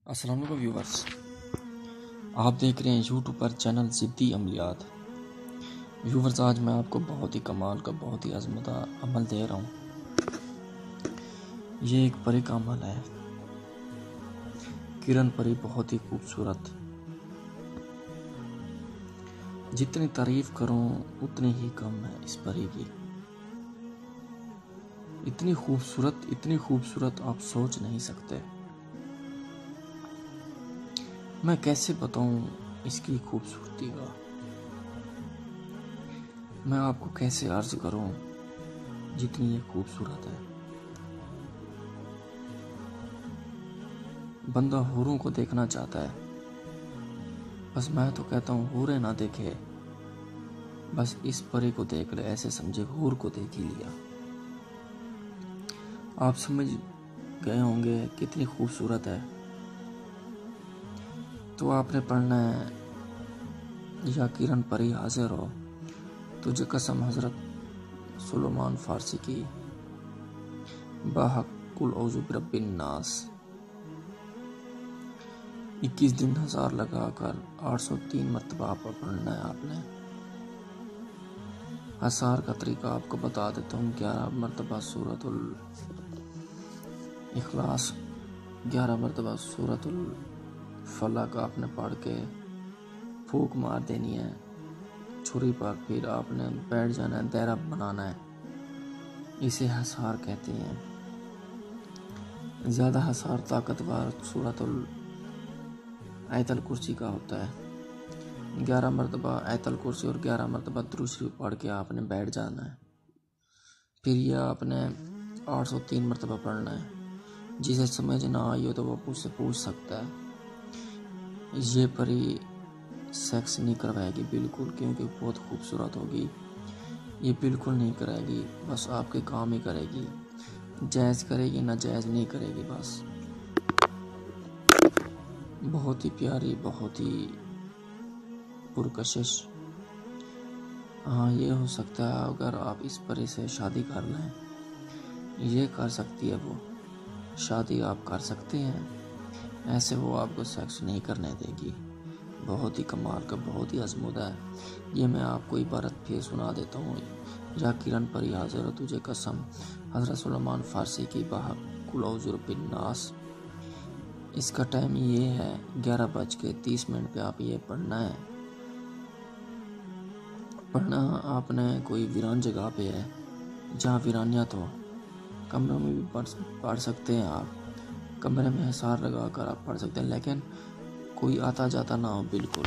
السلام علیکم ویورز، آپ دیکھ رہے ہیں یوٹیوب پر چینل ضدی عملیات۔ ویورز، آج میں آپ کو بہت ہی کمال کا بہت ہی عظمتہ عمل دے رہا ہوں۔ یہ ایک پری کا عمل ہے۔ کرن پری بہت ہی خوبصورت، جتنی تعریف کروں اتنی ہی کم ہے اس پری کی۔ اتنی خوبصورت آپ سوچ نہیں سکتے۔ میں کیسے بتاؤں اس کی خوبصورتی کا، میں آپ کو کیسے عرض کروں جتنی یہ خوبصورت ہے۔ بندہ حوروں کو دیکھنا چاہتا ہے، بس میں تو کہتا ہوں حوریں نہ دیکھے، بس اس پری کو دیکھ لے، ایسے سمجھے حور کو دیکھ ہی لیا۔ آپ سمجھ گئے ہوں گے کتنی خوبصورت ہے۔ تو آپ نے پڑھنا ہے، یا کرن پری حاضر ہو، تجھے قسم حضرت سلیمان فارسی کی، باحق قل اعوذ برب الناس، 21 دن 1000 لگا کر 803 مرتبہ آپ پڑھنا ہے۔ آپ نے ہزار کا طریقہ آپ کو بتا دیتا ہوں۔ 11 مرتبہ سورۃ الاخلاص، 11 مرتبہ سورۃ الفلق آپ نے پڑھ کے پھونک مار دینی ہے چھری پر، پھر آپ نے بیٹھ جانا ہے، دائرہ بنانا ہے۔ اسے ہزار کہتے ہیں۔ زیادہ ہزار طاقتور سورۃ آیت الکرسی کا ہوتا ہے۔ 11 مرتبہ آیت الکرسی اور 11 مرتبہ درود شریف پڑھ کے آپ نے بیٹھ جانا ہے۔ پھر یہ آپ نے 803 مرتبہ پڑھنا ہے۔ جسے سمجھ نہ آئی ہو تو وہ مجھ سے پوچھ سکتا ہے۔ یہ پری سیکس نہیں کروائے گی بالکل، کیونکہ بہت خوبصورت ہوگی۔ یہ بالکل نہیں کرے گی، بس آپ کے کام ہی کرے گی۔ جائز کرے گی، ناجائز نہیں کرے گی۔ بس بہت ہی پیاری، بہت ہی پرکشش۔ ہاں، یہ ہو سکتا ہے اگر آپ اس پری سے شادی کر لیں، یہ کر سکتی ہے وہ، شادی آپ کر سکتے ہیں، ایسے وہ آپ کو سیکس نہیں کرنے دے گی۔ بہت ہی کمال کا، بہت ہی عظمت ہے۔ یہ میں آپ کو عبارت پھر سنا دیتا ہوں۔ یا کرن پری حاضر ہو، تجھے قسم حضرت سلیمان فارسی کی، باحق قل اعوذ برب الناس۔ اس کا ٹائم یہ ہے 11:30 پہ آپ یہ پڑھنا ہے۔ پڑھنا آپ نے کوئی ویران جگہ پہ ہے، جہاں ویرانیت ہو۔ کمروں میں بھی پڑھ سکتے ہیں آپ، کمرے میں حصار لگا کر آپ پڑھ سکتے ہیں، لیکن کوئی آتا جاتا نہ ہو بالکل۔